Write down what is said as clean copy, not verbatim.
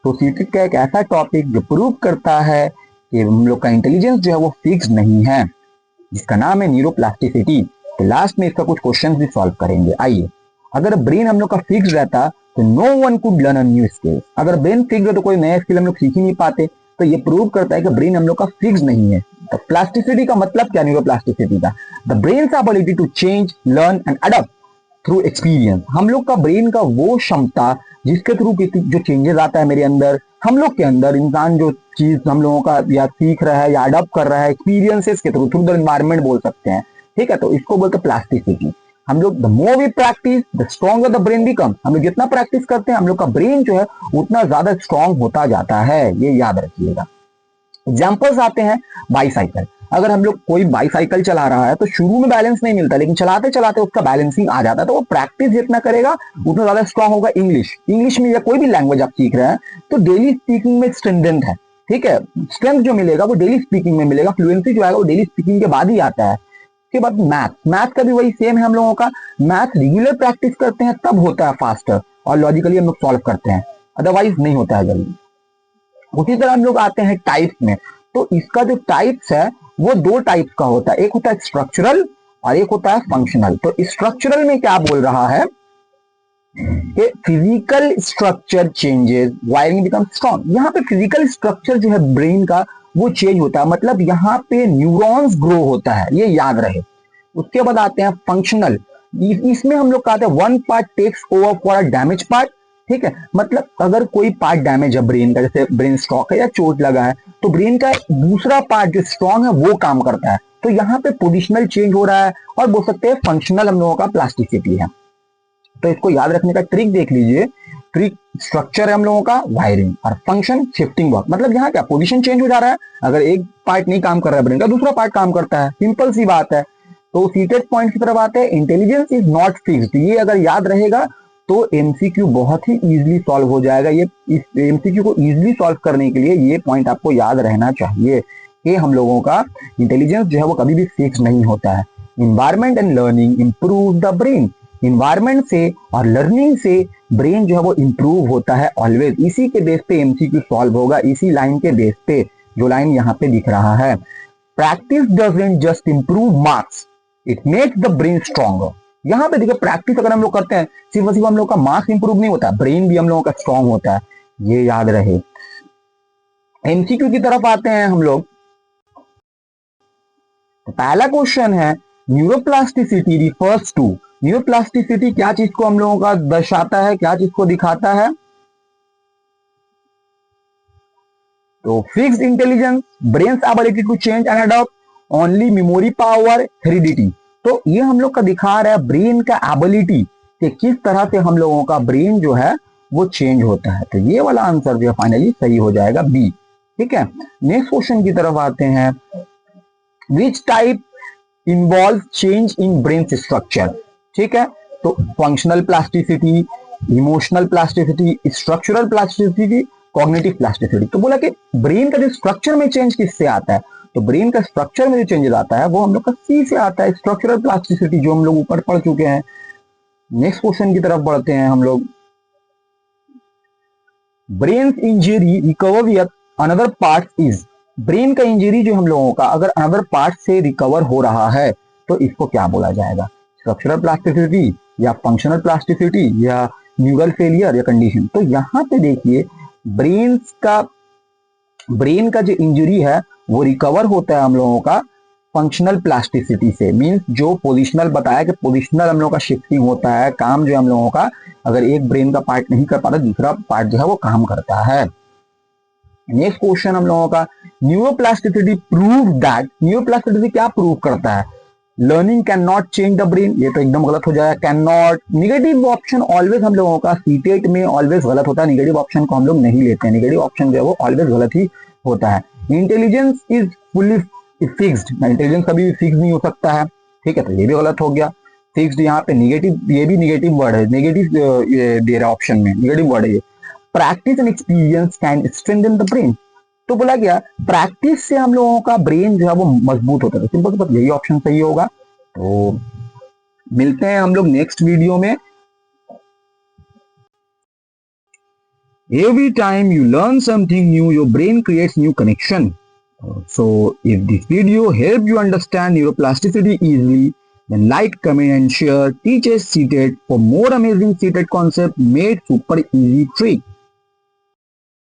तो सीटेट का एक ऐसा टॉपिक जो प्रूव करता है कि हम लोग का इंटेलिजेंस जो है वो फिक्स नहीं है, जिसका नाम है न्यूरोप्लास्टिसिटी। तो लास्ट में इसका कुछ क्वेश्चंस भी सॉल्व करेंगे। आइए, अगर ब्रेन हम लोग का फिक्स रहता तो no one could learn a new skill. अगर ब्रेन फिक्स है तो कोई नया स्किल हम लोग सीख ही नहीं पाते। तो ये प्रूव करता है कि ब्रेन हम लोग का फिक्स नहीं है। तो प्लास्टिसिटी का मतलब क्या, न्यूरोप्लास्टिसिटी का, the brain's ability to change, learn and adopt through experience. हम लोग का ब्रेन का वो क्षमता जिसके थ्रू जो चेंजेस आता है मेरे अंदर, हम लोग के अंदर, इंसान जो चीज हम लोगों का या सीख रहा है या अडॉप्ट कर रहा है एक्सपीरियंसेस के थ्रू द एनवायरमेंट बोल सकते हैं। ठीक है, तो इसको बोलते हैं प्लास्टिसिटी। हम लोग the more we practice the stronger the brain become. हम लोग जितना प्रैक्टिस करते हैं हम लोग का ब्रेन जो है उतना ज्यादा स्ट्रांग होता जाता है, ये याद रखिएगा। एग्जाम्पल्स आते हैं बाईसाइकिल। अगर हम लोग कोई बाईसाइकिल चला रहा है तो शुरू में बैलेंस नहीं मिलता, लेकिन चलाते चलाते उसका बैलेंसिंग आ जाता है। तो वो प्रैक्टिस जितना करेगा उतना ज्यादा स्ट्रांग होगा। इंग्लिश में या कोई भी लैंग्वेज आप सीख रहे हैं तो डेली स्पीकिंग में स्ट्रेंथ है। ठीक है, स्ट्रेंथ जो मिलेगा वो डेली स्पीकिंग में मिलेगा। फ्लुएंसी जो आएगा वो डेली स्पीकिंग के बाद ही आता है। उसके बाद मैथ का भी वही सेम है। हम लोगों का मैथ रेगुलर प्रैक्टिस करते हैं तब होता है फास्टर, और लॉजिकली हम लोग सॉल्व करते हैं, अदरवाइज नहीं होता है जल्दी। उसी तरह हम लोग आते हैं टाइप्स में। तो इसका जो टाइप्स है वो दो टाइप्स का होता है, एक होता है स्ट्रक्चरल और एक होता है फंक्शनल। तो स्ट्रक्चरल में क्या बोल रहा है कि physical structure changes, wiring become strong. यहाँ पे फिजिकल स्ट्रक्चर जो है ब्रेन का वो चेंज होता है, मतलब यहाँ पे न्यूरॉन्स ग्रो होता है, ये याद रहे। उसके बाद आते हैं फंक्शनल। इसमें हम लोग कहते हैं one part takes over for a damage part. ठीक है, मतलब अगर कोई पार्ट डैमेज है ब्रेन का, जैसे ब्रेन स्ट्रोक है या चोट लगा है, तो ब्रेन का दूसरा पार्ट जो स्ट्रॉन्ग है वो काम करता है। तो यहाँ पे पोजिशनल चेंज हो रहा है, और बोल सकते हैं फंक्शनल हम लोगों का प्लास्टिसिटी है। तो इसको याद रखने का ट्रिक देख लीजिए। ट्रिक, स्ट्रक्चर है हम लोगों का वायरिंग, और फंक्शन शिफ्टिंग वर्क। मतलब यहाँ क्या पोजीशन चेंज हो जा रहा है, अगर एक पार्ट नहीं काम कर रहा है ब्रेन का, दूसरा पार्ट काम करता है, सिंपल सी बात है। तो सीटेड पॉइंट की तरफ आते हैं। इंटेलिजेंस इज नॉट फिक्स्ड, ये अगर याद रहेगा तो एमसीक्यू बहुत ही इजीली सॉल्व हो जाएगा। ये इस एमसीक्यू को इजीली सॉल्व करने के लिए ये पॉइंट आपको याद रहना चाहिए कि हम लोगों का इंटेलिजेंस जो है वो कभी भी फिक्स नहीं होता है। Environment and learning improve the brain. Environment से और लर्निंग से ब्रेन जो है वो इंप्रूव होता है ऑलवेज। इसी के बेस पे एमसीक्यू सॉल्व होगा, इसी लाइन के बेस पे, जो लाइन यहाँ पे दिख रहा है। Practice doesn't just improve marks, it makes the brain stronger. यहाँ पे देखिए, प्रैक्टिस अगर हम लोग करते हैं सिर्फ हम लोग का मार्क्स इंप्रूव नहीं होता, ब्रेन भी हम लोगों का स्ट्रॉन्ग होता है, ये याद रहे। एमसीक्यू की तरफ आते हैं हम लोग। तो पहला क्वेश्चन है, न्यूरोप्लास्टिसिटी रिफर्स टू। न्यूरोप्लास्टिसिटी क्या चीज को हम लोगों का दर्शाता है, क्या चीज को दिखाता है? तो fixed intelligence, brains ability to change and adopt, only memory power, heredity. तो ये हम लोग का दिखा रहा है ब्रेन का एबिलिटी कि किस तरह से हम लोगों का ब्रेन जो है वो चेंज होता है। तो ये वाला आंसर जो है फाइनली सही हो जाएगा, बी। ठीक है, नेक्स्ट क्वेश्चन की तरफ आते हैं। Which type involve change in brain structure? ठीक है, तो functional plasticity, emotional plasticity, structural plasticity, cognitive plasticity. तो बोला कि ब्रेन का जो स्ट्रक्चर में चेंज किससे आता है, तो ब्रेन का स्ट्रक्चर में जो चेंजेस आता है वो हम लोग का सी से आता है, स्ट्रक्चरल प्लास्टिसिटी, जो हम लोग ऊपर पढ़ चुके हैं। नेक्स्ट क्वेश्चन की तरफ बढ़ते हैं हम लोग। Brain injury recover with another part is. Brain का इंजरी जो हम लोगों का अगर अनदर पार्ट से रिकवर हो रहा है तो इसको क्या बोला जाएगा? स्ट्रक्चरल प्लास्टिसिटी या फंक्शनल प्लास्टिसिटी या न्यूरल फेलियर या कंडीशन? तो यहाँ पे देखिए, ब्रेन का जो इंजरी है वो रिकवर होता है हम लोगों का फंक्शनल प्लास्टिसिटी से। मींस जो पोजिशनल बताया कि पोजिशनल हम लोगों का शिफ्टिंग होता है, काम जो है हम लोगों का, अगर एक ब्रेन का पार्ट नहीं कर पाता दूसरा पार्ट जो है वो काम करता है। नेक्स्ट क्वेश्चन हम लोगों का, न्यूरोप्लास्टिसिटी प्रूव दैट। न्यूरोप्लास्टिसिटी क्या प्रूव करता है? Learning can not change the brain, ये तो एकदम गलत हो जाएगा। Can not, negative option always हम लोगों का सीटेट में ऑलवेज गलत होता है, निगेटिव ऑप्शन को हम लोग नहीं लेते हैं, निगेटिव ऑप्शन जो है वो ऑलवेज गलत ही होता है। Intelligence is fully fixed, intelligence कभी भी फिक्स नहीं हो सकता है। ठीक है, तो ये भी गलत हो गया। फिक्स्ड यहाँ पे निगेटिव, ये भी निगेटिव वर्ड है, नेगेटिव दे रहा ऑप्शन में, निगेटिव वर्ड है ये। Practice and experience can strengthen the brain. तो बोला गया प्रैक्टिस से हम लोगों का ब्रेन जो है वो मजबूत होता है। सिंपल सी बात, यही ऑप्शन सही होगा। तो मिलते हैं हम लोग नेक्स्ट वीडियो में। Every time you learn something new, your brain creates new connection. So if this video helped you understand neuroplasticity easily, then like, comment and share. Teach us CTET for more amazing CTET concept made super easy trick.